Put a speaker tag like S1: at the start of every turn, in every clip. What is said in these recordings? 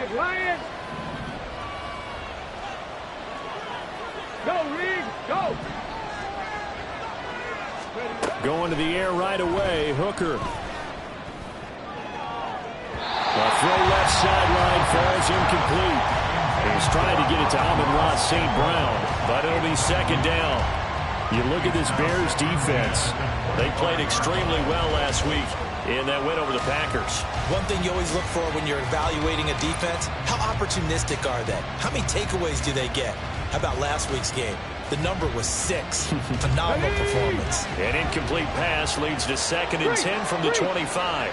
S1: flag, Lions! Go, Reed, go!
S2: Going to the air right away, Hooker. The throw left sideline falls incomplete. He's trying to get it to Amon-Ra St. Brown, but it'll be second down. You look at this Bears defense. They played extremely well last week in that win over the Packers.
S3: One thing you always look for when you're evaluating a defense, how opportunistic are they? How many takeaways do they get? How about last week's game? The number was 6. Phenomenal performance.
S2: An incomplete pass leads to 2nd and 10 from the 25.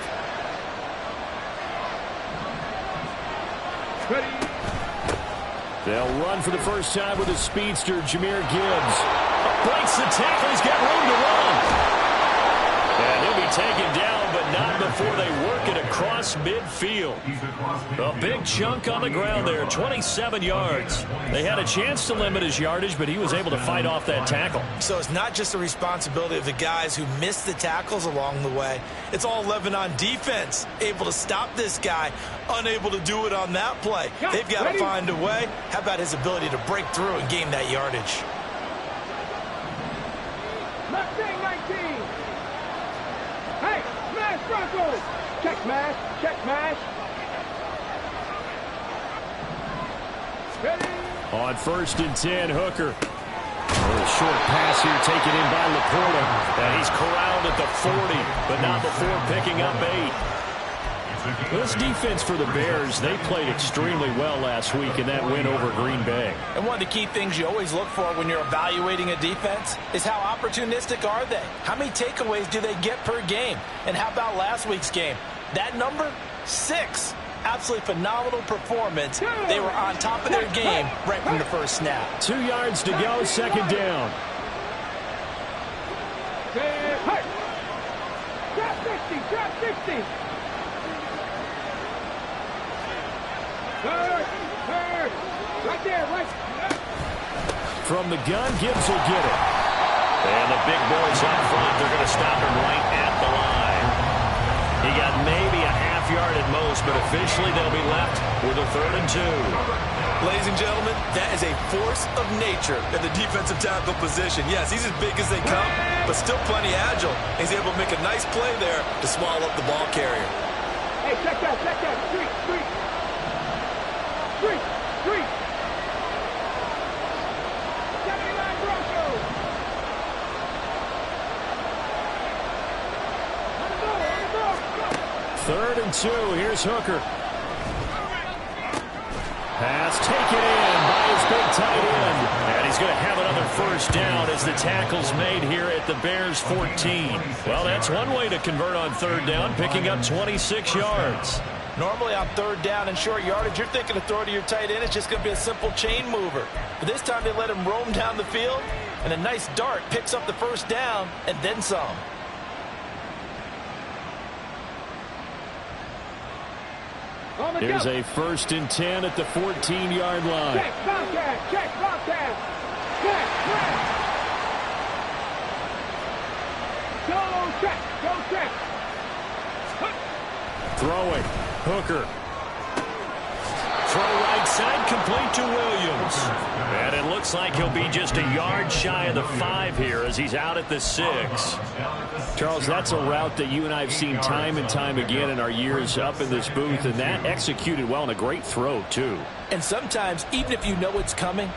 S2: They'll run for the first time with a speedster, Jahmyr Gibbs. Breaks the tackle. He's got room to run. And he'll be taken down, but not before they work it across midfield. A big chunk on the ground there, 27 yards. They had a chance to limit his yardage, but he was able to fight off that tackle.
S3: So it's not just the responsibility of the guys who missed the tackles along the way. It's all 11 on defense, able to stop this guy, unable to do it on that play. They've got to find a way. How about his ability to break through and gain that yardage?
S1: Mustang 19! Hey, smash Broncos! Check smash, check smash. Ready?
S2: On 1st and 10, Hooker. A short pass here taken in by Laporta. And he's corralled at the 40, but not before picking up 8. This defense for the Bears, they played extremely well last week in that win over Green Bay.
S3: And one of the key things you always look for when you're evaluating a defense is how opportunistic are they? How many takeaways do they get per game? And how about last week's game? That number, 6. Absolutely phenomenal performance. They were on top of their game right from the first snap.
S2: 2 yards to go, 2nd down.
S1: Drop 60, drop 60. Third. Right there, right.
S2: From the gun, Gibbs will get it. And the big boys up front, they're going to stop him right at the line. He got maybe a half yard at most, but officially they'll be left with a 3rd and 2.
S3: Ladies and gentlemen, that is a force of nature in the defensive tackle position. Yes, he's as big as they come, but still plenty agile. He's able to make a nice play there to swallow up the ball carrier.
S1: Hey, check that. Street. 79 Broncos. On the go.
S2: 3rd and 2. Here's Hooker. Pass taken in by his big tight end. And he's going to have another 1st down as the tackle's made here at the Bears 14. Well, that's one way to convert on 3rd down, picking up 26 yards.
S3: Normally on 3rd down and short yardage, you're thinking to throw to your tight end. It's just going to be a simple chain mover. But this time they let him roam down the field, and a nice dart picks up the 1st down and then some.
S2: Here's a 1st and 10 at the 14-yard line.
S1: Check Bobcat. Go check.
S2: Throwing. Hooker. Throw right side, complete to Williams. And it looks like he'll be just a yard shy of the 5 here as he's out at the 6. Charles, that's a route that you and I have seen time and time again in our years up in this booth, and that executed well and a great throw, too.
S3: And sometimes, even if you know it's coming,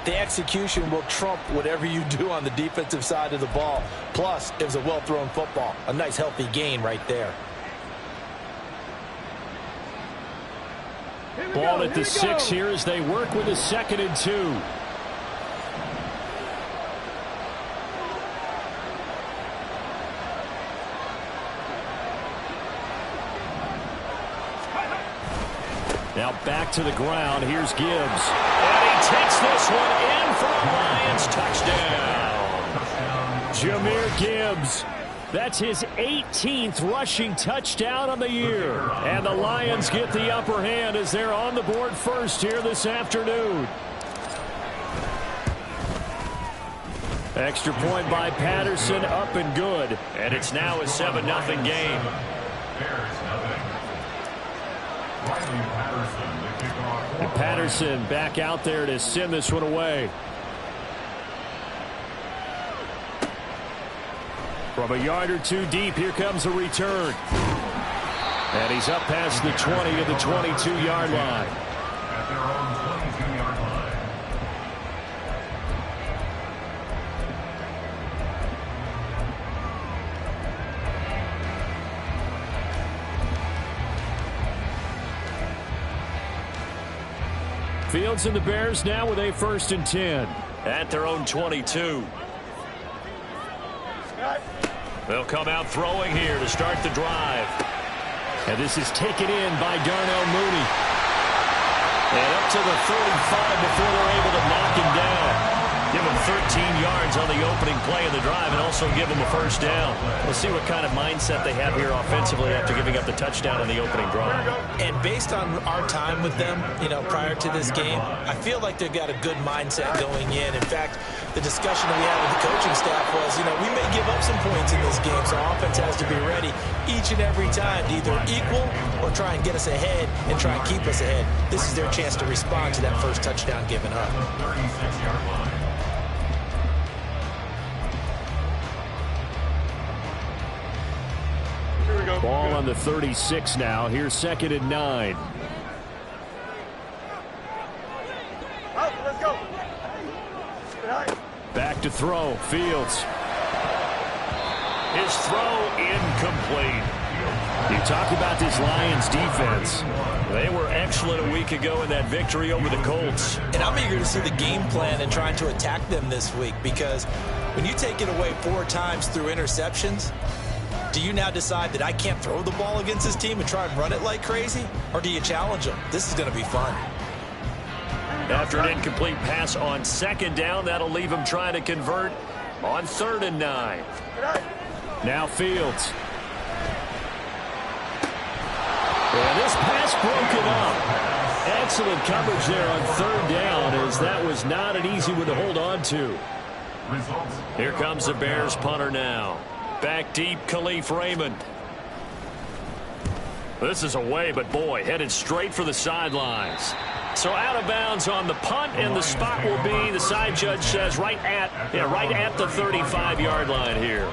S3: the execution will trump whatever you do on the defensive side of the ball. Plus, it was a well-thrown football. A nice, healthy gain right there.
S2: Ball at the 6 here as they work with a 2nd and 2. Now back to the ground. Here's Gibbs. And he takes this one in for a Lions touchdown. Jahmyr Gibbs. That's his 18th rushing touchdown on the year. And the Lions get the upper hand as they're on the board first here this afternoon. Extra point by Patterson, up and good. And it's now a 7-0 game. And Patterson back out there to send this one away. From a yard or two deep, here comes a return. And he's up past the 20 to the 22-yard line.
S4: At their own 22-yard line.
S2: Fields and the Bears now with a 1st and 10. At their own 22. They'll come out throwing here to start the drive. And this is taken in by Darnell Mooney. And up to the 35 before they're able to knock him down. Give him 13 yards on the opening play of the drive and also give him a 1st down. We'll see what kind of mindset they have here offensively after giving up the touchdown on the opening drive.
S3: And based on our time with them, prior to this game, I feel like they've got a good mindset going in. In fact, the discussion that we had with the coaching staff was, we may give up some points in this game, so offense has to be ready each and every time to either equal or try and get us ahead and try and keep us ahead. This is their chance to respond to that first touchdown given up.
S4: 36-yard line.
S2: Ball on the 36 now. Here's 2nd and 9.
S1: Let's go.
S2: Back to throw. Fields. His throw incomplete. You talk about this Lions defense. They were excellent a week ago in that victory over the Colts.
S3: And I'm eager to see the game plan and trying to attack them this week, because when you take it away 4 times through interceptions, do you now decide that I can't throw the ball against this team and try and run it like crazy? Or do you challenge them? This is going to be fun.
S2: After an incomplete pass on 2nd down, that'll leave him trying to convert on 3rd and 9. Now Fields. And this pass broken up. Excellent coverage there on 3rd down, as that was not an easy one to hold on to. Here comes the Bears punter now. Back deep, Khalif Raymond. This is away, but boy, headed straight for the sidelines. So out of bounds on the punt, and the spot will be, the side judge says, right at the 35-yard line here.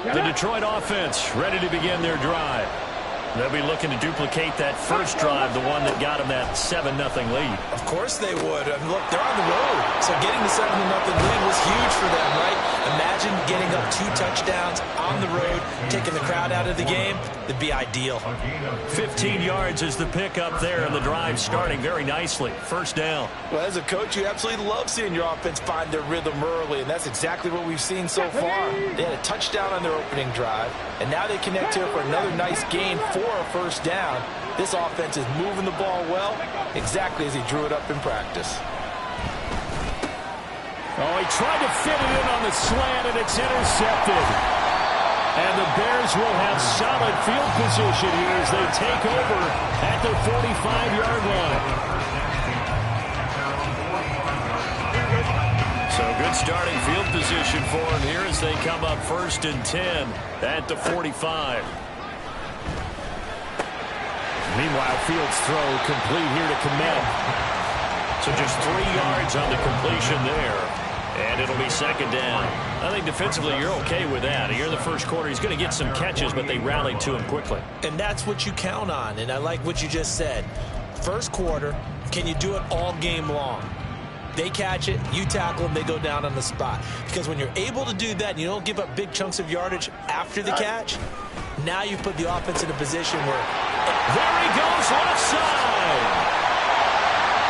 S2: The Detroit offense ready to begin their drive. They'll be looking to duplicate that first drive, the one that got them that 7-0 lead.
S3: Of course they would. I mean, look, they're on the road, so getting the 7-0 lead was huge for them, right? Imagine getting up 2 touchdowns on the road, taking the crowd out of the game. It'd be ideal.
S2: 15 yards is the pickup there, and the drive starting very nicely. 1st down.
S3: Well, as a coach, you absolutely love seeing your offense find their rhythm early, and that's exactly what we've seen so far. They had a touchdown on their opening drive, and now they connect here for another nice gain for a 1st down. This offense is moving the ball well, exactly as he drew it up in practice.
S2: Oh, he tried to fit it in on the slant, and it's intercepted. And the Bears will have solid field position here as they take over at their 45-yard line. So good starting field position for them here as they come up 1st and 10 at the 45. Meanwhile, Fields' throw complete here to Kmet. So just 3 yards on the completion there. And it'll be 2nd down. I think defensively you're okay with that. Here in the first quarter, he's going to get some catches, but they rallied to him quickly.
S3: And that's what you count on, and I like what you just said. First quarter, can you do it all game long? They catch it, you tackle them, they go down on the spot. Because when you're able to do that and you don't give up big chunks of yardage after the catch, now you put the offense in a position where...
S2: There he goes, left side!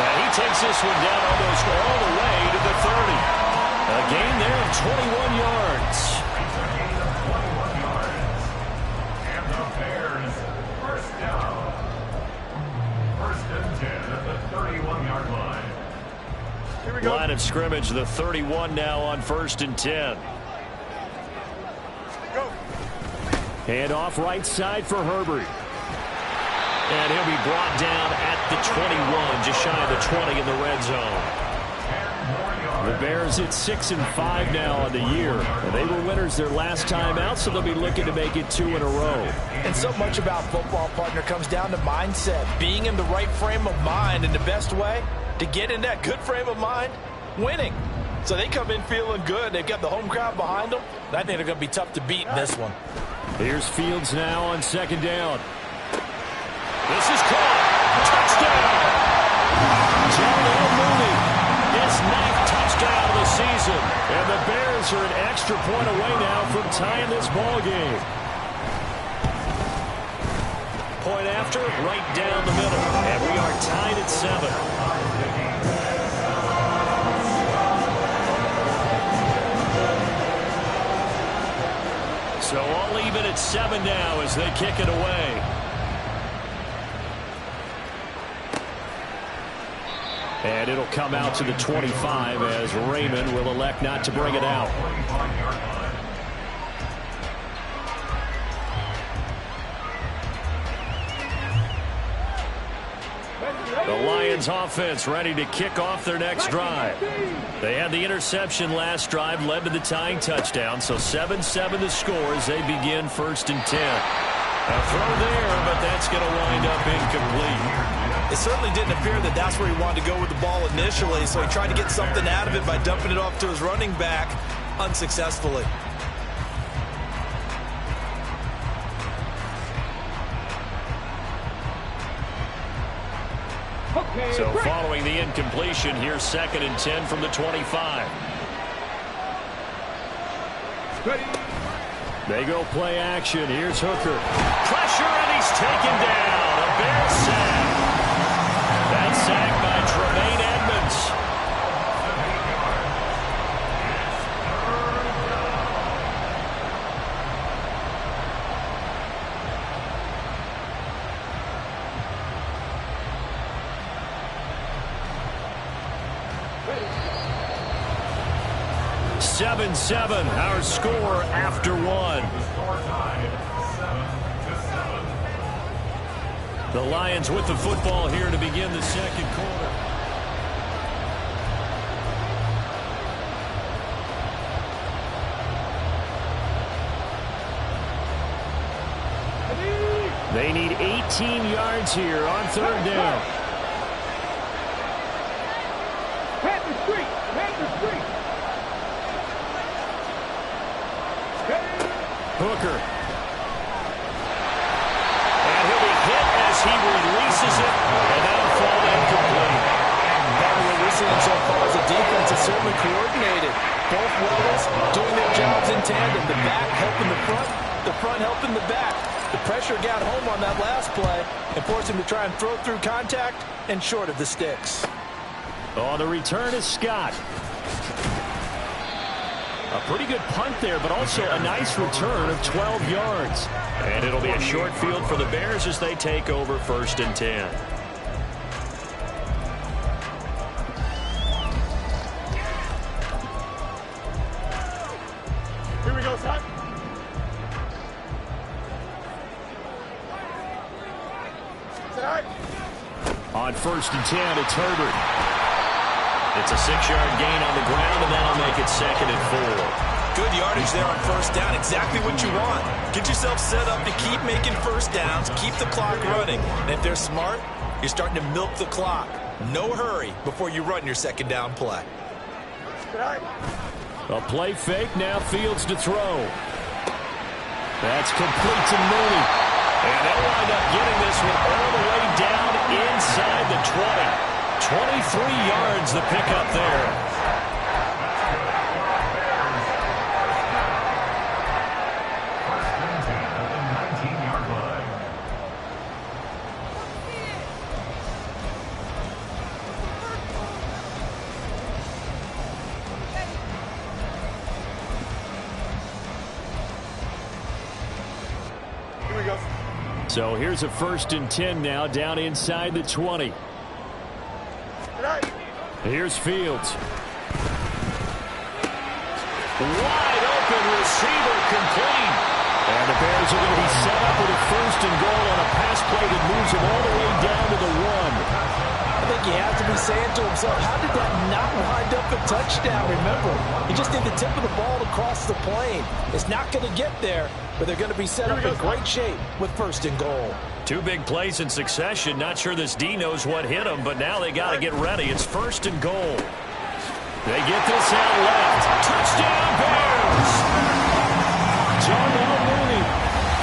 S2: And he takes this one down almost all the way to the 30. A gain there of 21 yards.
S4: And the Bears, 1st down. 1st and 10 at the 31-yard line.
S2: Line of scrimmage, the 31 now on 1st and 10. Hand off right side for Herbert. And he'll be brought down at the 21, just shy of the 20 in the red zone. The Bears at 6-5 now on the year. And they were winners their last time out, so they'll be looking to make it 2 in a row.
S3: And so much about football, partner, comes down to mindset. Being in the right frame of mind, and the best way to get in that good frame of mind, winning. So they come in feeling good. They've got the home crowd behind them. I think they're going to be tough to beat in this one.
S2: Here's Fields now on 2nd down. This is caught. Touchdown. Darnell Mooney, his 9th touchdown of the season. And the Bears are an extra point away now from tying this ball game. Point after, right down the middle. And we are tied at 7. So all even at 7 now as they kick it away. And it'll come out to the 25 as Raymond will elect not to bring it out. The Lions offense ready to kick off their next drive. They had the interception last drive, led to the tying touchdown, so 7-7 the score as they begin 1st and 10. A throw there, but that's going to wind up incomplete.
S3: It certainly didn't appear that that's where he wanted to go with the ball initially, so he tried to get something out of it by dumping it off to his running back unsuccessfully.
S2: So following the incompletion, here's 2nd and 10 from the 25. They go play action. Here's Hooker. Pressure, and he's taken down. A Bear sack. That sack by Tremaine Edmonds. Seven, 7, our score after 1. The Lions with the football here to begin the 2nd quarter. They need 18 yards here on 3rd down.
S1: Panther Street! Panther Street!
S2: Hooker. And he'll be hit as he releases it, and that'll fall incomplete.
S3: What we're seeing so far as a defense is certainly coordinated. Both levels doing their jobs in tandem. The back helping the front helping the back. The pressure got home on that last play and forced him to try and throw through contact and short of the sticks.
S2: Oh, the return is Scott. A pretty good punt there, but also a nice return of 12 yards. And it'll be a short field for the Bears as they take over 1st and 10.
S1: Here we go, son.
S2: On 1st and 10, it's Herbert. It's a 6-yard gain on the ground, and that'll make it 2nd and 4.
S3: Good yardage there on 1st down. Exactly what you want. Get yourself set up to keep making 1st downs, keep the clock running. And if they're smart, you're starting to milk the clock. No hurry before you run your 2nd down play.
S2: A play fake, now Fields to throw. That's complete to Mooney. And they'll wind up getting this one all the way down inside the 20. 23 yards the pickup there. So here's a 1st and 10 now down inside the 20. Here's Fields. Wide open receiver complete. And the Bears are going to be set up with a first and goal on a pass play that moves them all the way down to the 1.
S3: I think he has to be saying to himself, how did that not wind up a touchdown? Remember, you just need the tip of the ball to cross the plane. It's not going to get there, but they're going to be set up in great shape with first and goal.
S2: 2 big plays in succession. Not sure this D knows what hit him, but now they got to get ready. It's first and goal. They get this out left. Touchdown, Bears! Darnell Mooney,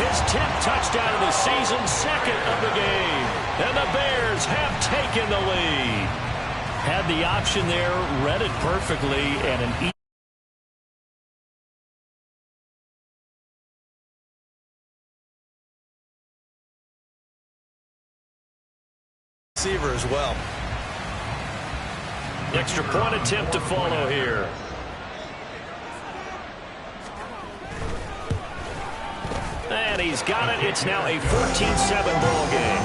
S2: his 10th touchdown of the season, second of the game. And the Bears have taken the lead. Had the option there, read it perfectly, and an
S3: receiver as well.
S2: extra point attempt to follow here. And he's got it. It's now a 14-7 ball game.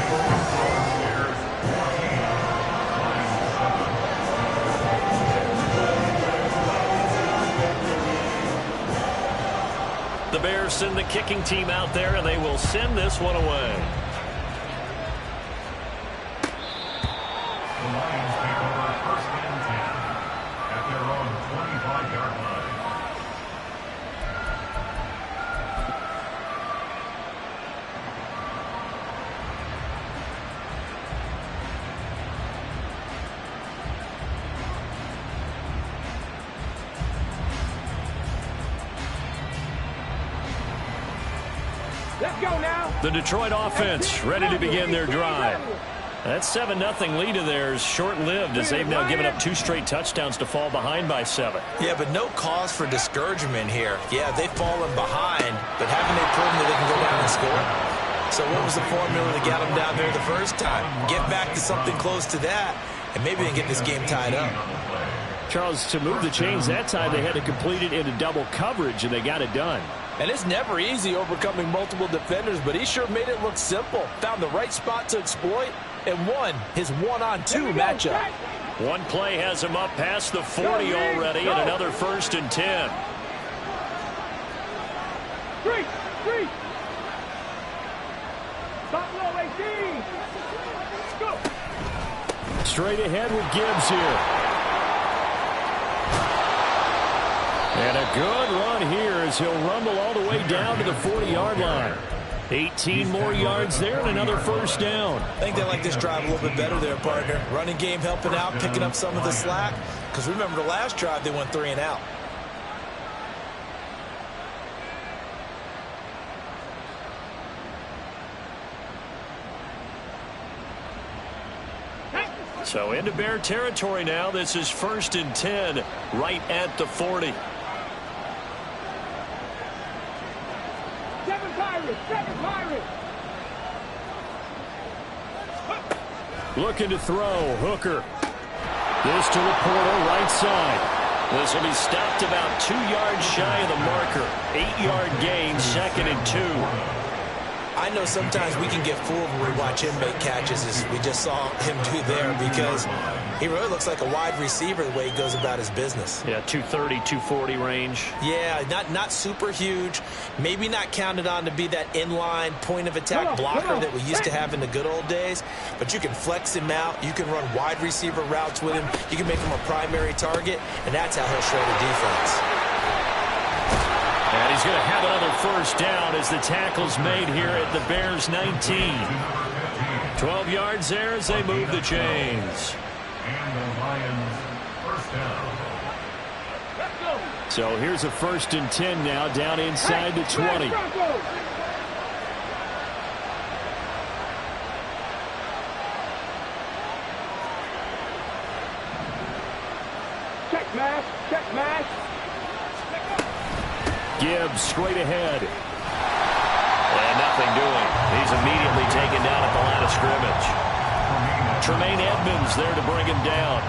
S2: The Bears send the kicking team out there, and they will send this one away.
S4: The Lions take over first and 10 at their own 25-yard line.
S1: Let's go now.
S2: The Detroit offense ready to begin their drive. That 7-0 lead of theirs short-lived as they've now given up 2 straight touchdowns to fall behind by 7.
S3: Yeah, but no cause for discouragement here. Yeah, they've fallen behind, but haven't they proven that they can go down and score? So what was the formula that got them down there the first time? Get back to something close to that, and maybe they can get this game tied up.
S2: Charles, to move the chains that time, they had to complete it into double coverage, and they got it done.
S3: And it's never easy overcoming multiple defenders, but he sure made it look simple. Found the right spot to exploit and won his 1-on-2 matchup.
S2: One play has him up past the 40 already, and another first and 10.
S1: Three. Stop low, 18. Let's go.
S2: Straight ahead with Gibbs here. And a good run here as he'll rumble all the way down to the 40-yard line. 18 more yards there and another first down.
S3: I think they like this drive a little bit better there, partner. Running game helping out, picking up some of the slack. Because remember the last drive, they went 3 and out.
S2: So into Bear territory now. This is first and 10 right at the 40.
S1: Seven Pirates.
S2: Looking to throw. Hooker. This to Laporta, right side. This will be stopped about 2 yards shy of the marker. 8-yard gain, second and 2.
S3: I know sometimes we can get fooled when we watch him make catches, as we just saw him do there, because he really looks like a wide receiver the way he goes about his business.
S2: Yeah, 230, 240 range.
S3: Yeah, not super huge. Maybe not counted on to be that inline point-of-attack blocker that we used to have in the good old days, but you can flex him out. You can run wide receiver routes with him. You can make him a primary target, and that's how he'll shred a defense.
S2: And he's going to have another first down as the tackle's made here at the Bears 19. 12 yards there as they move the chains.
S4: And the Lions first down.
S1: Let's go.
S2: So here's a first and 10 now down inside the 20.
S1: Check mash.
S2: Gibbs straight ahead. And nothing doing. He's immediately taken down at the line of scrimmage. Tremaine Edmonds there to bring him down.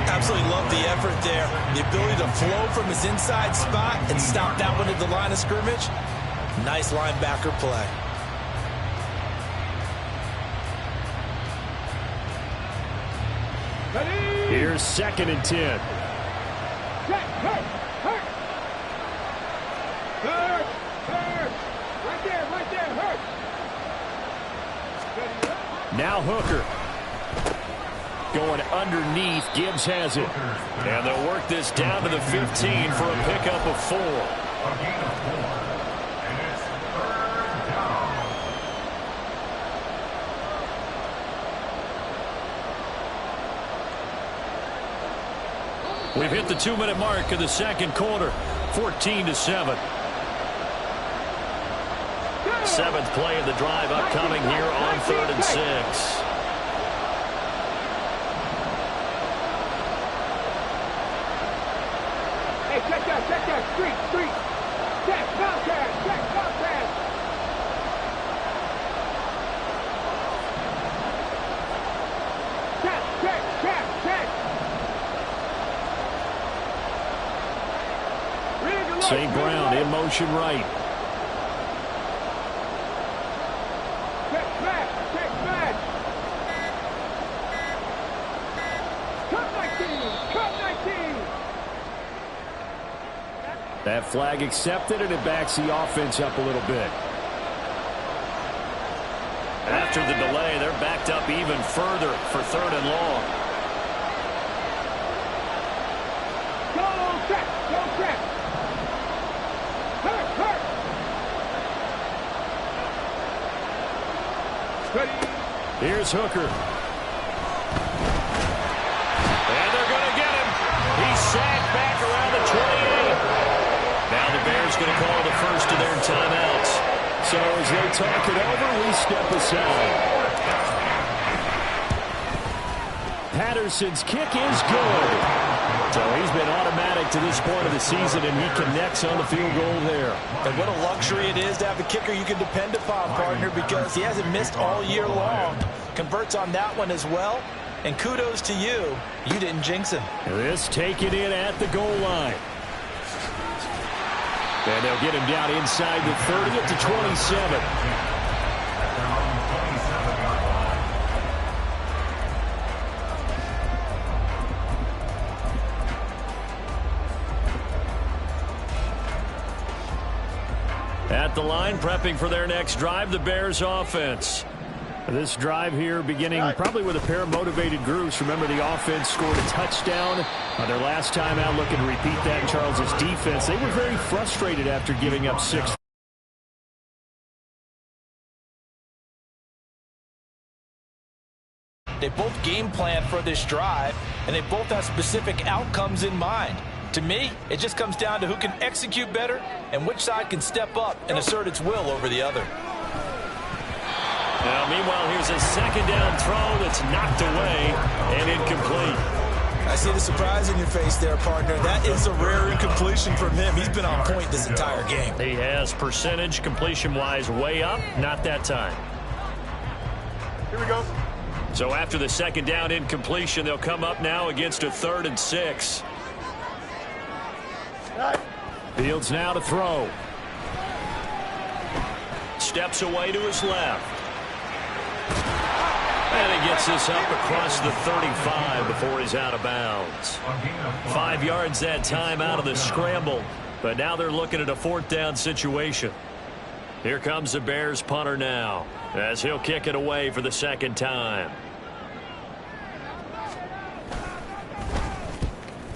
S3: Absolutely love the effort there. The ability to flow from his inside spot and stop that one at the line of scrimmage. Nice linebacker play.
S2: Here's Here's 2nd and 10.
S1: Check, hurt, hurt. Hurt, hurt. Right there, hurt.
S2: Now Hooker. Going underneath. Gibbs has it. And they'll work this down to the 15 for a pickup of 4.
S4: A gain of 4. And it's 3rd down.
S2: We've hit the 2-minute mark of the 2nd quarter. 14-7. 7th play of the drive upcoming here on 3rd and 6.
S1: Hey, check that, street. Check, Bobcat. Check.
S2: St. Brown in motion right.
S1: Check back. Cut 19.
S2: That flag accepted, and it backs the offense up a little bit. After the delay, they're backed up even further for 3rd and long.
S1: Go check. Hurt. Ready.
S2: Here's Hooker. And they're going to get him. He's sacked back around the 28. Now the Bears going to call the first of their timeouts. So as they talk it over, we step aside. Patterson's kick is good. So he's been automatic to this point of the season, and he connects on the field goal there.
S3: And what a luxury it is to have a kicker you can depend upon, partner, because he hasn't missed all year long. Converts on that one as well. And kudos to you. You didn't jinx him.
S2: This taken in at the goal line. And they'll get him down inside the 30 at the 27. At the line, prepping for their next drive, the Bears offense. This drive here beginning probably with a pair of motivated groups. Remember, the offense scored a touchdown on their last time out, looking to repeat that in Charles's defense. They were very frustrated after giving up 6.
S3: They both game plan for this drive, and they both have specific outcomes in mind. To me, it just comes down to who can execute better and which side can step up and assert its will over the other.
S2: Now, meanwhile, here's a 2nd down throw that's knocked away and incomplete.
S3: I see the surprise in your face there, partner. That is a rare incompletion from him. He's been on point this entire game.
S2: He has percentage completion-wise way up. Not that time.
S1: Here we go.
S2: So after the 2nd down incompletion, they'll come up now against a 3rd and 6. Fields now to throw. Steps away to his left. And he gets this up across the 35 before he's out of bounds. 5 yards that time out of the scramble. But now they're looking at a 4th down situation. Here comes the Bears punter now, as he'll kick it away for the 2nd time.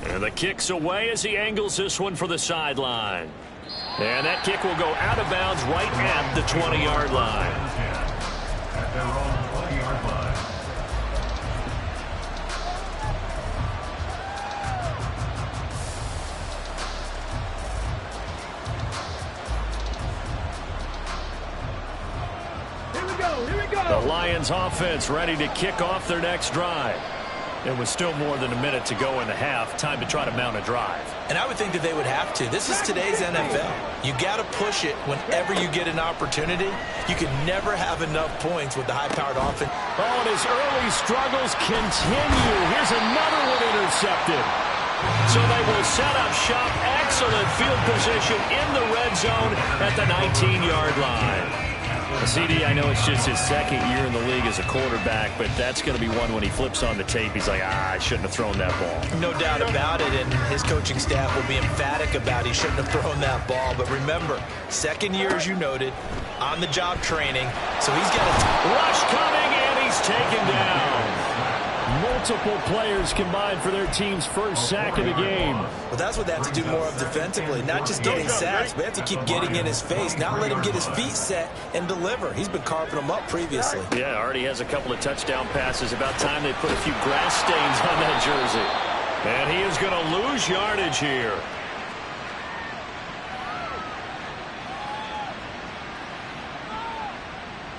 S2: And the kick's away as he angles this one for the sideline. And that kick will go out of bounds right at the 20-yard line.
S4: At their own 20-yard line.
S1: Here we go.
S2: The Lions offense ready to kick off their next drive. There was still more than a minute to go in the half. Time to try to mount a drive.
S3: And I would think that they would have to. This is today's NFL. You got to push it whenever you get an opportunity. You can never have enough points with the high-powered offense.
S2: Oh, and his early struggles continue. Here's another one intercepted. So they will set up shop. Excellent field position in the red zone at the 19-yard line. CD, I know it's just his second year in the league as a quarterback, but that's going to be one when he flips on the tape. He's like, I shouldn't have thrown that ball.
S3: No doubt about it, and his coaching staff will be emphatic about he shouldn't have thrown that ball. But remember, second year, as you noted, on-the-job training, so he's got a
S2: rush coming, and he's taken down. Multiple players combined for their team's first sack of the game.
S3: Well, that's what they have to do more of defensively, not just getting sacks, but they have to keep getting in his face, not let him get his feet set and deliver. He's been carving them up previously.
S2: Yeah, already has a couple of touchdown passes. About time they put a few grass stains on that jersey. And he is going to lose yardage here.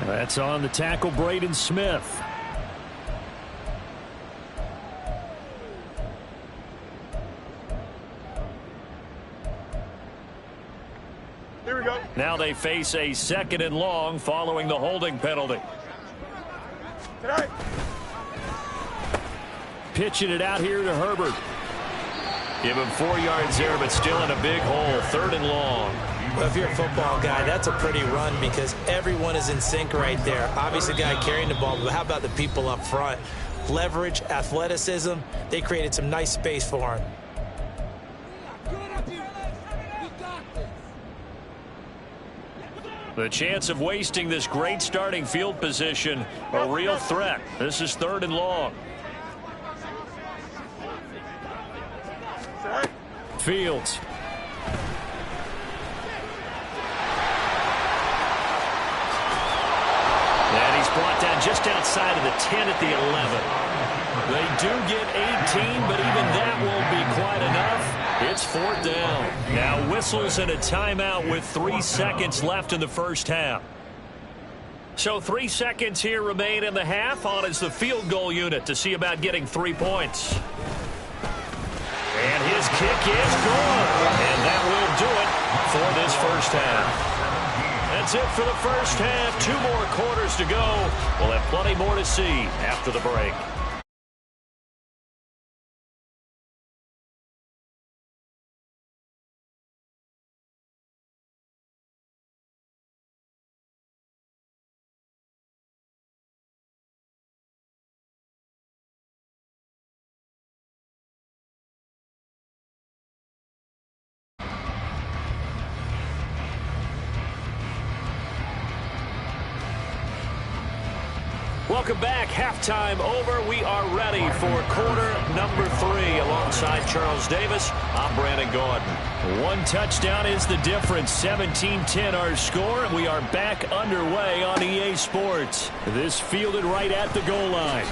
S2: That's on the tackle, Braden Smith.
S1: Here we go.
S2: Now they face a 2nd and long following the holding penalty.
S1: Tonight.
S2: Pitching it out here to Herbert. Give him 4 yards there, but still in a big hole. 3rd and long.
S3: Well, if you're a football guy, that's a pretty run because everyone is in sync right there. Obviously, the guy carrying the ball, but how about the people up front? Leverage, athleticism, they created some nice space for him.
S2: The chance of wasting this great starting field position, a real threat. This is 3rd and long. Fields. And he's brought down just outside of the 10 at the 11. They do get 18, but even that won't be quite enough. It's 4th down. Now whistles and a timeout with 3 seconds left in the first half. So 3 seconds here remain in the half. On is the field goal unit to see about getting 3 points. And his kick is good. And that will do it for this first half. That's it for the first half. 2 more quarters to go. We'll have plenty more to see after the break. Welcome back. Halftime over. We are ready for quarter number 3. Alongside Charles Davis, I'm Brandon Gaudin. 1 touchdown is the difference. 17-10 our score. We are back underway on EA Sports. This fielded right at the goal line.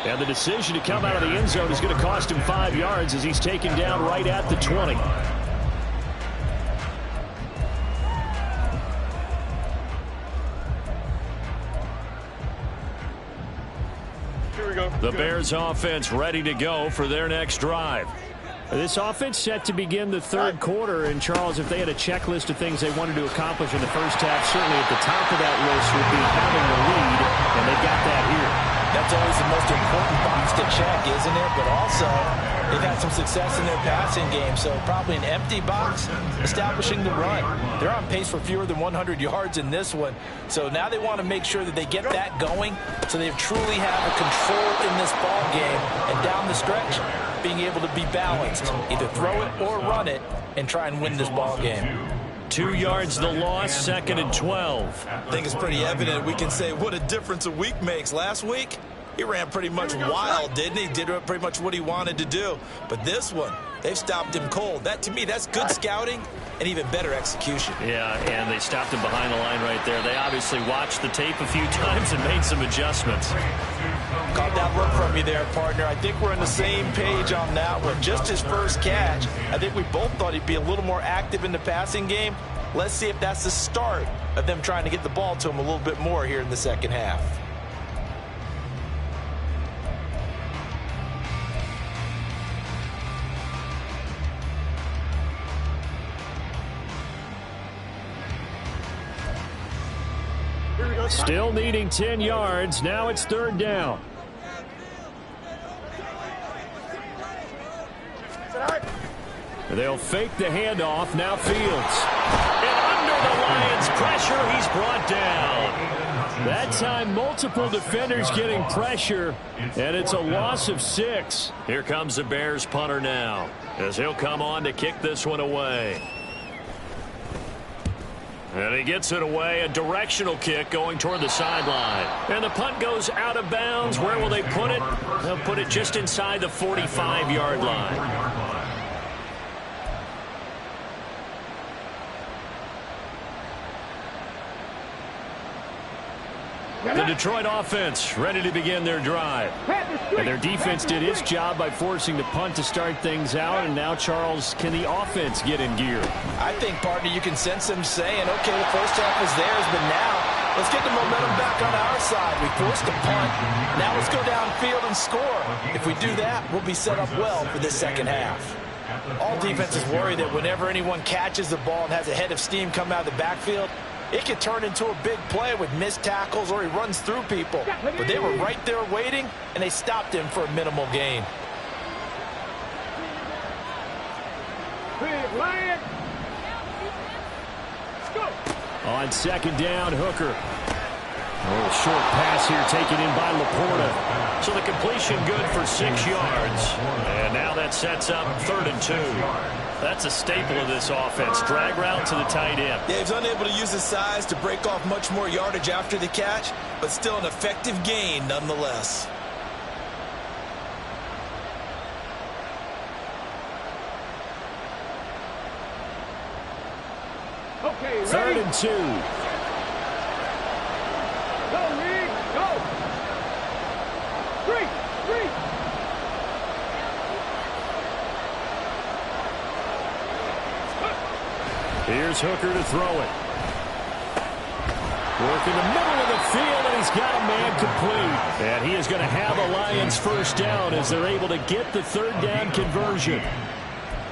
S2: And the decision to come out of the end zone is going to cost him 5 yards as he's taken down right at the 20. The Bears offense ready to go for their next drive. This offense set to begin the 3rd quarter. And, Charles, if they had a checklist of things they wanted to accomplish in the first half, certainly at the top of that list would be having the lead, and they got that here.
S3: That's always the most important box to check, isn't it? But also, they've had some success in their passing game, so probably an empty box establishing the run. They're on pace for fewer than 100 yards in this one, so now they want to make sure that they get that going so they truly have a control in this ball game, and down the stretch, being able to be balanced, either throw it or run it, and try and win this ball game.
S2: 2 yards the loss, 2nd and 12.
S3: I think it's pretty evident we can say what a difference a week makes. Last week, he ran pretty much wild, didn't he? Did pretty much what he wanted to do. But this one, they've stopped him cold. That, to me, that's good scouting and even better execution.
S2: Yeah, and they stopped him behind the line right there. They obviously watched the tape a few times and made some adjustments.
S3: Caught that look from you there, partner. I think we're on the same page on that one. Just his first catch, I think we both thought he'd be a little more active in the passing game. Let's see if that's the start of them trying to get the ball to him a little bit more here in the second half.
S2: Still needing 10 yards. Now it's 3rd down. They'll fake the handoff. Now Fields. And under the Lions' pressure, he's brought down. That time, multiple defenders getting pressure, and it's a loss of 6. Here comes the Bears punter now, as he'll come on to kick this one away. And he gets it away, a directional kick going toward the sideline. And the punt goes out of bounds. Where will they put it? They'll put it just inside the 45-yard line. The Detroit offense ready to begin their drive. And their defense did its job by forcing the punt to start things out. And now, Charles, can the offense get in gear?
S3: I think, partner, you can sense them saying, okay, the first half is theirs, but now let's get the momentum back on our side. We forced a punt. Now let's go downfield and score. If we do that, we'll be set up well for this second half. All defenses worry that whenever anyone catches the ball and has a head of steam come out of the backfield, it can turn into a big play with missed tackles or he runs through people. But they were right there waiting, and they stopped him for a minimal gain.
S2: On second down, Hooker. A little short pass here taken in by Laporta. So the completion good for 6 yards. And now that sets up 3rd and 2. That's a staple of this offense. Drag route to the tight end.
S3: Yeah, he's unable to use his size to break off much more yardage after the catch, but still an effective gain nonetheless.
S1: Okay,
S2: 3rd and 2.
S1: Go, Reed, go. 3.
S2: Here's Hooker to throw it. Work in the middle of the field, and he's got a man complete. And he is going to have a Lions first down as they're able to get the 3rd down conversion.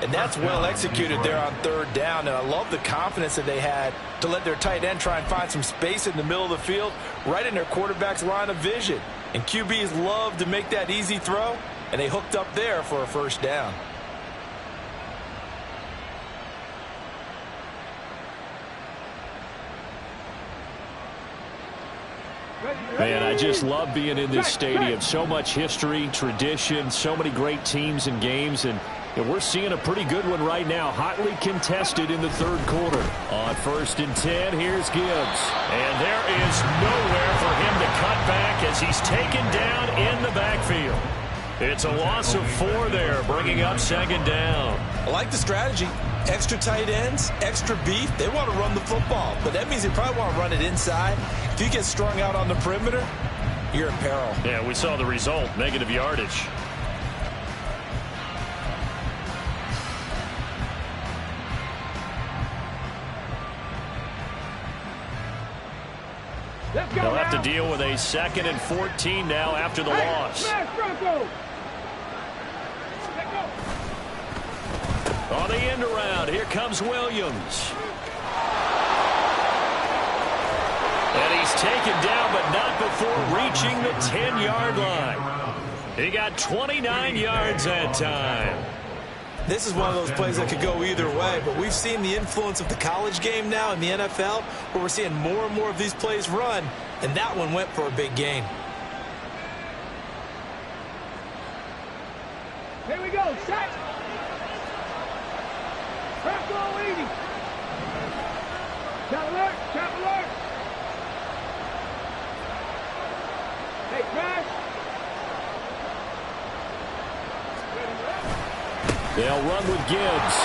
S3: And that's well executed there on 3rd down, and I love the confidence that they had to let their tight end try and find some space in the middle of the field, right in their quarterback's line of vision. And QBs love to make that easy throw, and they hooked up there for a first down.
S2: Man, I just love being in this stadium. So much history, tradition, so many great teams and games, and we're seeing a pretty good one right now, hotly contested in the 3rd quarter. On 1st and 10, here's Gibbs. And there is nowhere for him to cut back as he's taken down in the backfield. It's a loss of 4 there, bringing up 2nd down.
S3: I like the strategy. Extra tight ends, extra beef. They want to run the football, but that means they probably want to run it inside. If you get strung out on the perimeter, you're in peril.
S2: Yeah, we saw the result, negative yardage. They'll have to deal with a 2nd and 14 now after the loss. On the end around, here comes Williams. And he's taken down, but not before reaching the 10-yard line. He got 29 yards that time.
S3: This is one of those plays that could go either way, but we've seen the influence of the college game now in the NFL, where we're seeing more and more of these plays run, and that one went for a big gain.
S1: Here we go, set. Press all easy. Chap alert, chap alert. Hey, crash.
S2: They'll run with Gibbs.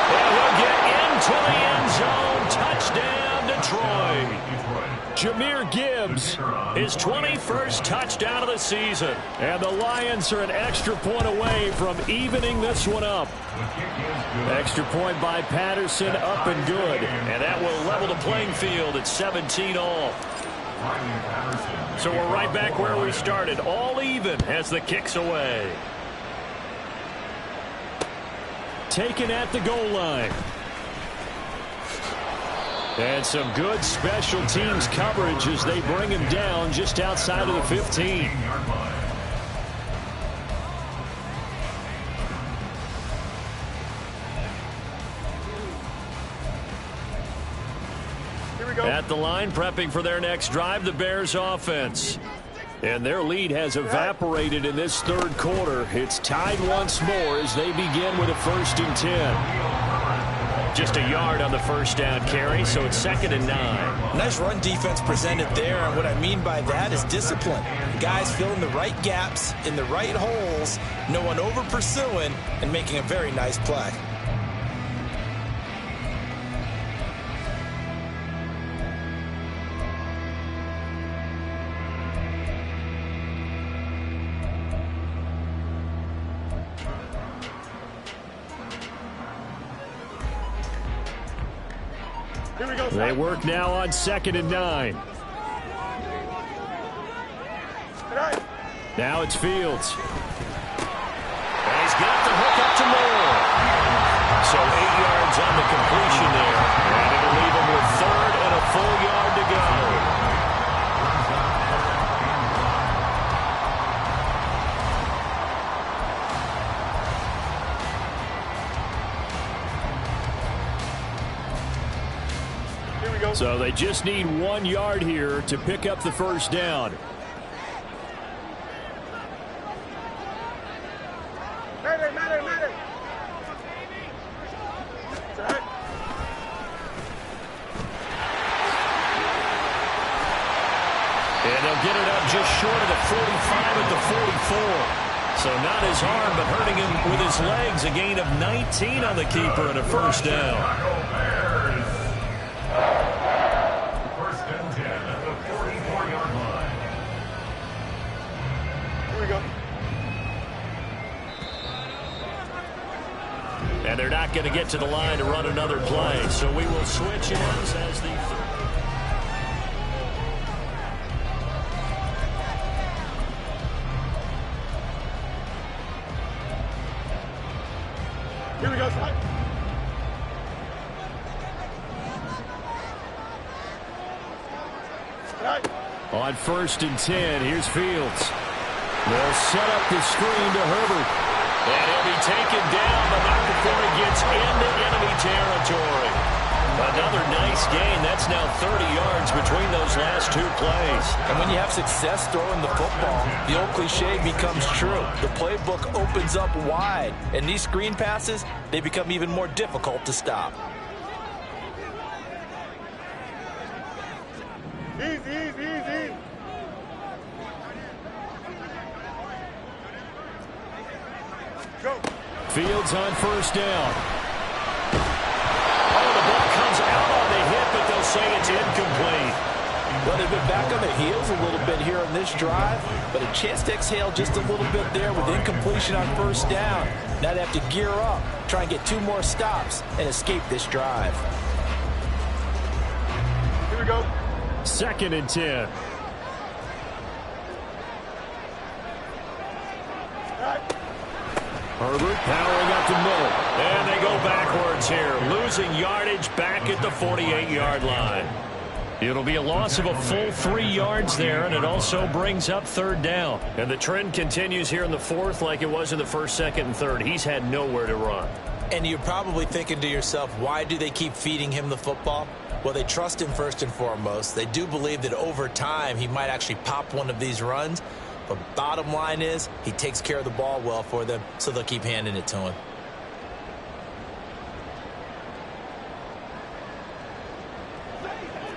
S2: And he'll get into the end zone. Touchdown, Detroit. Jahmyr Gibbs, his 21st touchdown of the season. And the Lions are an extra point away from evening this one up. Extra point by Patterson, up and good. And that will level the playing field at 17-all. So we're right back where we started, all even as the kick's away. Taken at the goal line. And some good special teams coverage as they bring him down just outside of the 15. At the line, prepping for their next drive, the Bears offense. And their lead has evaporated in this third quarter. It's tied once more as they begin with a 1st and 10. Just a yard on the first down carry, so it's 2nd and 9.
S3: Nice run defense presented there, and what I mean by that is discipline. Guys filling the right gaps in the right holes, no one over pursuing, and making a very nice play.
S2: They work now on 2nd and 9. Now it's Fields. And he's got the hook up to Moore. So 8 yards on the completion there. And it'll leave him with 3rd and a full yard to go. So they just need 1 yard here to pick up the first down.
S1: Matter.
S2: And they'll get it up just short of the 45 at the 44. So not his arm, but hurting him with his legs. A gain of 19 on the keeper and a first down. And they're not going to get to the line to run another play. So we will switch ends as the...
S1: Here we go, Slide.
S2: On 1st and 10, here's Fields. They'll set up the screen to Herbert. And he'll be taken down, but not before he gets into enemy territory. Another nice gain. That's now 30 yards between those last 2 plays.
S3: And when you have success throwing the football, the old cliche becomes true. The playbook opens up wide. And these screen passes, they become even more difficult to stop.
S1: Easy. Go.
S2: Fields on 1st down. Oh, the ball comes out on the hit, but they'll say it's incomplete.
S3: Well, they've been back on their heels a little bit here on this drive, but a chance to exhale just a little bit there with incompletion on 1st down. Now they have to gear up, try and get 2 more stops, and escape this drive.
S1: Here we go.
S2: 2nd and 10. Herbert powering up the middle. And they go backwards here. Losing yardage back at the 48-yard line. It'll be a loss of a full 3 yards there, and it also brings up 3rd down. And the trend continues here in the 4th like it was in the 1st, 2nd, and 3rd. He's had nowhere to run.
S3: And you're probably thinking to yourself, why do they keep feeding him the football? Well, they trust him first and foremost. They do believe that over time he might actually pop one of these runs. But bottom line is he takes care of the ball well for them, so they'll keep handing it to him.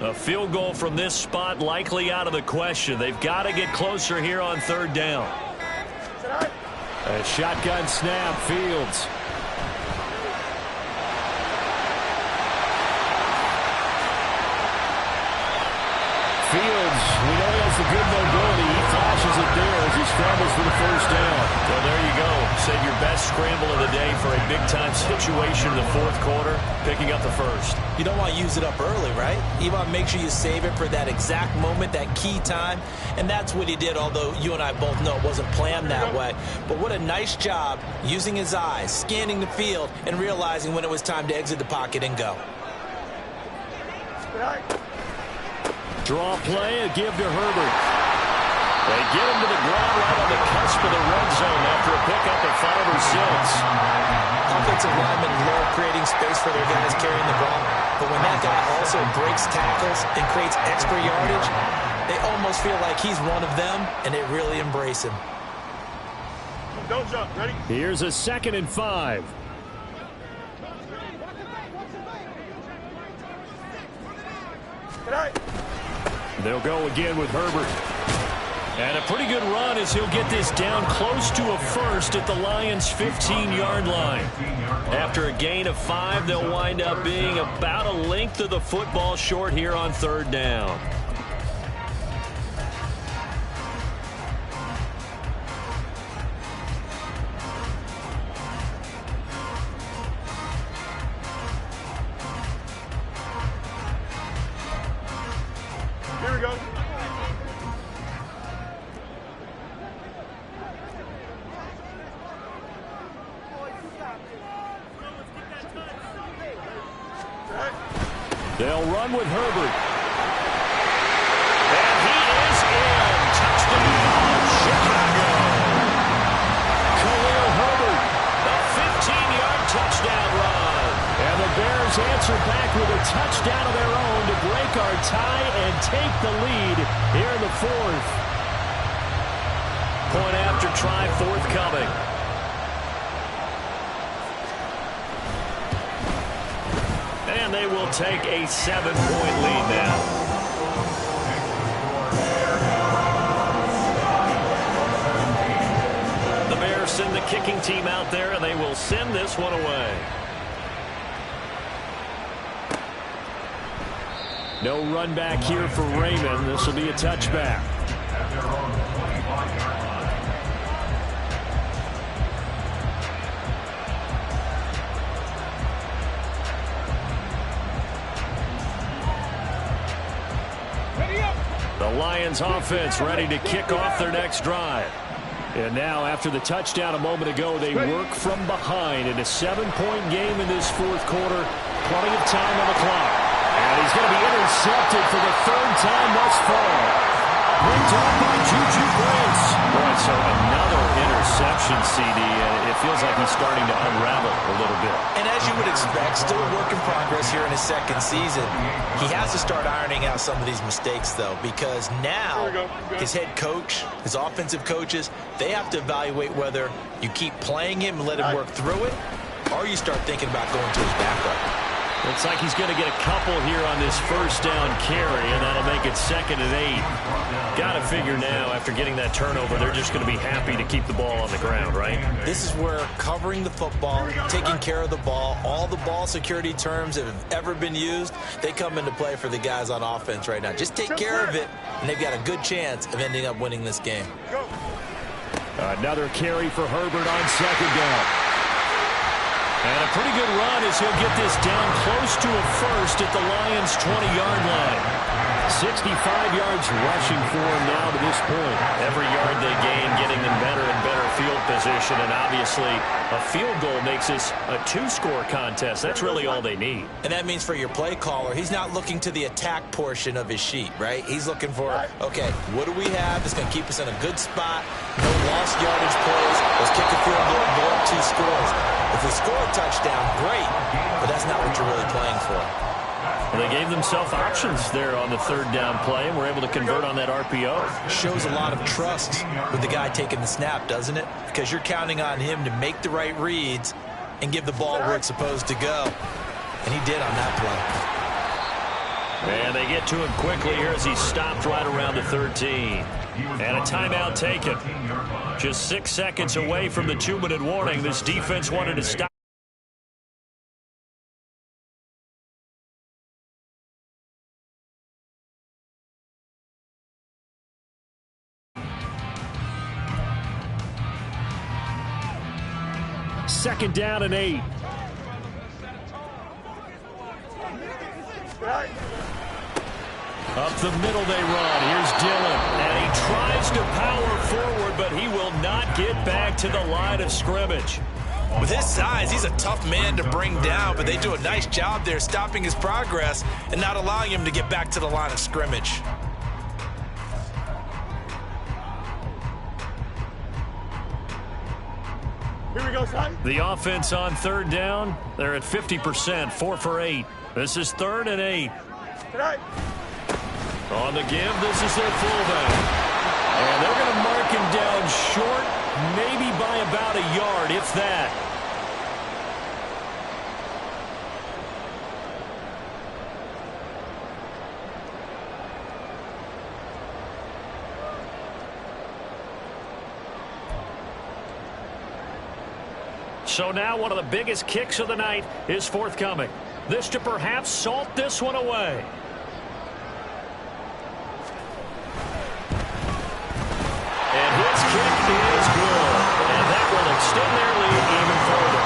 S2: A field goal from this spot likely out of the question. They've got to get closer here on 3rd down. A shotgun snap, Fields. Fields, we know he has the good mobility. He flashes it there as he scrambles for the 1st down. So there you go. Said your best scramble of the day for a big-time situation in the 4th quarter, picking up the 1st.
S3: You don't want to use it up early, right? You want to make sure you save it for that exact moment, that key time. And that's what he did, although you and I both know it wasn't planned that way. But what a nice job using his eyes, scanning the field, and realizing when it was time to exit the pocket and go.
S2: Draw play, a give to Herbert. They get him to the ground right on the cusp of the red zone after a pickup of 5 or 6.
S3: Offensive linemen love creating space for their guys carrying the ball. But when that guy also breaks tackles and creates extra yardage, they almost feel like he's one of them, and they really embrace him.
S1: Don't jump. Ready?
S2: Here's a 2nd and 5. They'll go again with Herbert. And a pretty good run as he'll get this down close to a first at the Lions' 15-yard line. After a gain of 5, they'll wind up being about a length of the football short here on 3rd down.
S1: Here we go.
S2: They'll run with Herbert. And he is in. Touchdown, Chicago. Khalil Herbert, a 15-yard touchdown run. And the Bears answer back with a touchdown of their own to break our tie and take the lead here in the 4th. Point after try forthcoming. And they will take a 7-point lead now. The Bears send the kicking team out there, and they will send this one away. No run back here for Raymond. This will be a touchback. The Lions offense ready to kick off their next drive. And now, after the touchdown a moment ago, they work from behind in a 7-point game in this 4th quarter. Plenty of time on the clock. And he's going to be intercepted for the 3rd time thus far. Picked up by Juju Brents. Boy, so another interception, CD, and it feels like he's starting to unravel a little bit.
S3: And as you would expect, still a work in progress here in his 2nd season. He has to start ironing out some of these mistakes, though, because now his head coach, his offensive coaches, they have to evaluate whether you keep playing him and let him work through it, or you start thinking about going to his backup.
S2: Looks like he's going to get a couple here on this 1st down carry, and that'll make it 2nd and 8. Got to figure now, after getting that turnover, they're just going to be happy to keep the ball on the ground, right?
S3: This is where covering the football, taking care of the ball, all the ball security terms that have ever been used, they come into play for the guys on offense right now. Just take care of it, and they've got a good chance of ending up winning this game.
S2: Another carry for Herbert on 2nd down. And a pretty good run as he'll get this down close to a first at the Lions' 20-yard line. 65 yards rushing for him now to this point. Every yard they gain getting them better and better field position, and obviously a field goal makes this a 2-score contest. That's really all they need.
S3: And that means for your play caller, he's not looking to the attack portion of his sheet, right? He's looking for, okay, what do we have that's going to keep us in a good spot? No lost yardage plays. Let's kick a field goal and go up 2 scores. If we score a touchdown, great, but that's not what you're really playing for.
S2: Well, they gave themselves options there on the 3rd down play, and were able to convert on that RPO.
S3: Shows a lot of trust with the guy taking the snap, doesn't it? Because you're counting on him to make the right reads and give the ball where it's supposed to go. And he did on that play.
S2: And they get to him quickly here as he stopped right around the 13. And a timeout taken. Just 6 seconds away from the 2-minute warning. This defense wanted to stop. Second down and 8. Up the middle they run. Here's Dillon. And he tries to power forward, but he will not get back to the line of scrimmage.
S3: With his size, he's a tough man to bring down, but they do a nice job there stopping his progress and not allowing him to get back to the line of scrimmage.
S1: Here we go,
S2: The offense on third down, they're at 50%, 4 for 8. This is 3rd and 8. On the give, this is their fullback. And they're going to mark him down short, maybe by about a yard, if that. So now one of the biggest kicks of the night is forthcoming. This to perhaps salt this one away. And his kick is good. And that will extend their lead even further.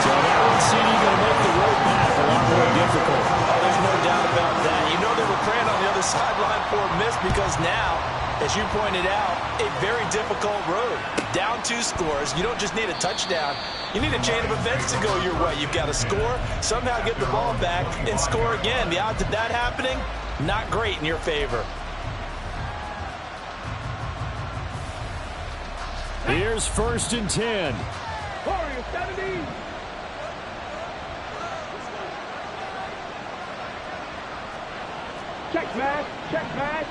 S2: So that one seems going to make the road back a lot more difficult.
S3: Oh, there's no doubt about that. You know they were praying on the other sideline for a miss because now, as you pointed out, a very difficult road. Down 2 scores. You don't just need a touchdown. You need a chain of events to go your way. You've got to score, somehow get the ball back, and score again. The odds of that happening, not great in your favor.
S2: Here's 1st and 10.
S1: Warriors 70. Check match. Check match.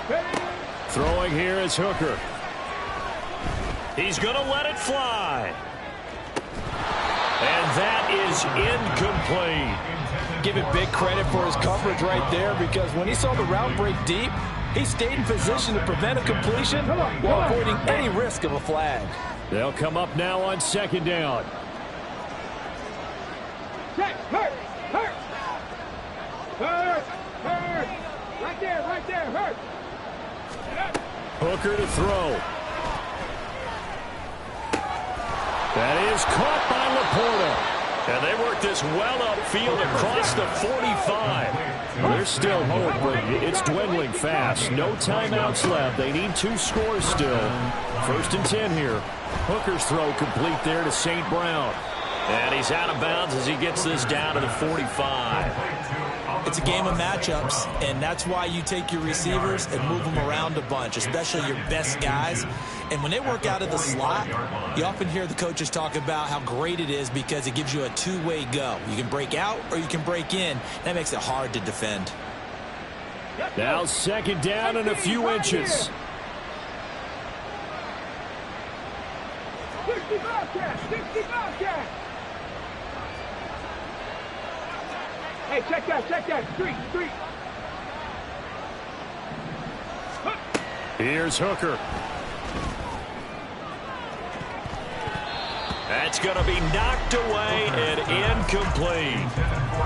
S1: Ready.
S2: Throwing here is Hooker. He's going to let it fly. And that is incomplete.
S3: Give it big credit for his coverage right there because when he saw the route break deep, he stayed in position to prevent a completion while avoiding any risk of a flag.
S2: They'll come up now on 2nd down.
S1: Check. Hurt. Hurt. Hurt. Hurt. Right there. Hurt.
S2: Hooker to throw. That is caught by Laporta. And they work this well upfield across the 45. There's still hope, but it's dwindling fast. No timeouts left. They need 2 scores still. 1st and 10 here. Hooker's throw complete there to St. Brown. And he's out of bounds as he gets this down to the 45.
S3: It's a game of matchups, and that's why you take your receivers and move them around a bunch, especially your best guys. And when they work out of the slot, you often hear the coaches talk about how great it is because it gives you a 2-way go. You can break out or you can break in. That makes it hard to defend.
S2: Now 2nd down and a few inches.
S1: 60 Bobcats. 60 Bobcats. Hey, check that. Street.
S2: Here's Hooker. That's going to be knocked away and incomplete.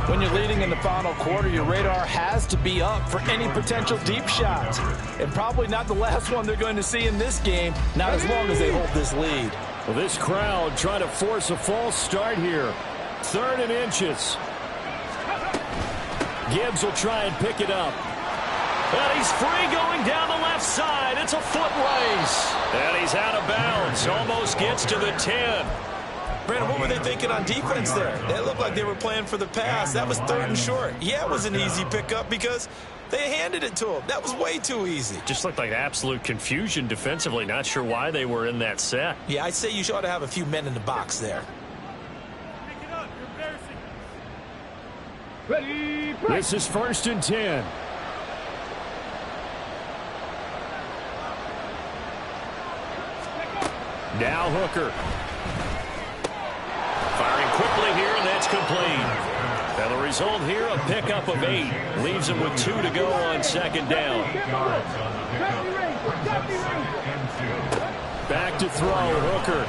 S3: When you're leading in the final quarter, your radar has to be up for any potential deep shots. And probably not the last one they're going to see in this game, not as long as they hold this lead.
S2: Well, this crowd trying to force a false start here. 3rd and inches. Gibbs will try and pick it up. And he's free going down the left side. It's a foot race. And he's out of bounds. Almost gets to the 10.
S3: Brandon, what were they thinking on defense there? They looked like they were playing for the pass. That was 3rd and short. Yeah, it was an easy pickup because they handed it to him. That was way too easy.
S2: Just looked like absolute confusion defensively. Not sure why they were in that set.
S3: Yeah, I'd say you ought to have a few men in the box there.
S1: Ready.
S2: This is 1st and 10. Now Hooker. Firing quickly here, and that's complete. And the result here, a pickup of 8. Leaves him with 2 to go on 2nd down. Back to throw, Hooker.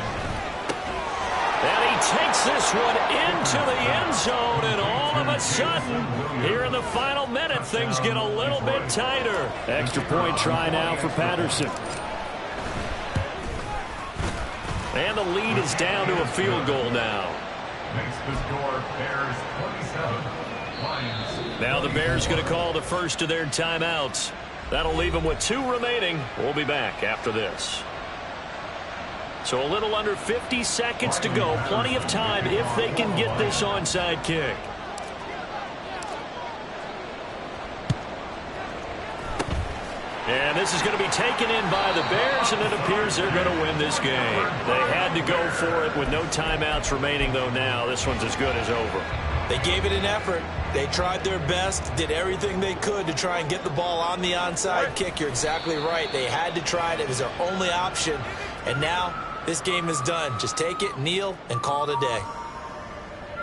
S2: And he takes this one into the end zone, and all of a sudden, here in the final minute, things get a little bit tighter. Extra point try now for Patterson. And the lead is down to a field goal now.
S4: Makes the score Bears 27, Lions.
S2: Now the Bears going to call the first of their timeouts. That'll leave them with 2 remaining. We'll be back after this. So a little under 50 seconds to go. Plenty of time if they can get this onside kick. And this is going to be taken in by the Bears, and it appears they're going to win this game. They had to go for it with no timeouts remaining, though now. This one's as good as over.
S3: They gave it an effort. They tried their best, did everything they could to try and get the ball on the onside kick. You're exactly right. They had to try it. It was their only option. And now this game is done. Just take it, kneel, and call it a day.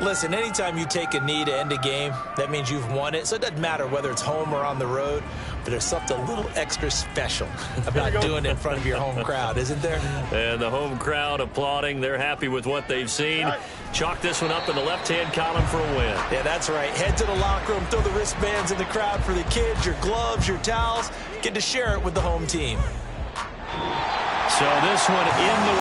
S3: Listen, anytime you take a knee to end a game, that means you've won it. So it doesn't matter whether it's home or on the road, but there's something a little extra special about doing it in front of your home crowd, isn't there?
S2: And the home crowd applauding. They're happy with what they've seen. Chalk this one up in the left-hand column for a win.
S3: Yeah, that's right. Head to the locker room, throw the wristbands in the crowd for the kids, your gloves, your towels. Get to share it with the home team.
S2: So this one in the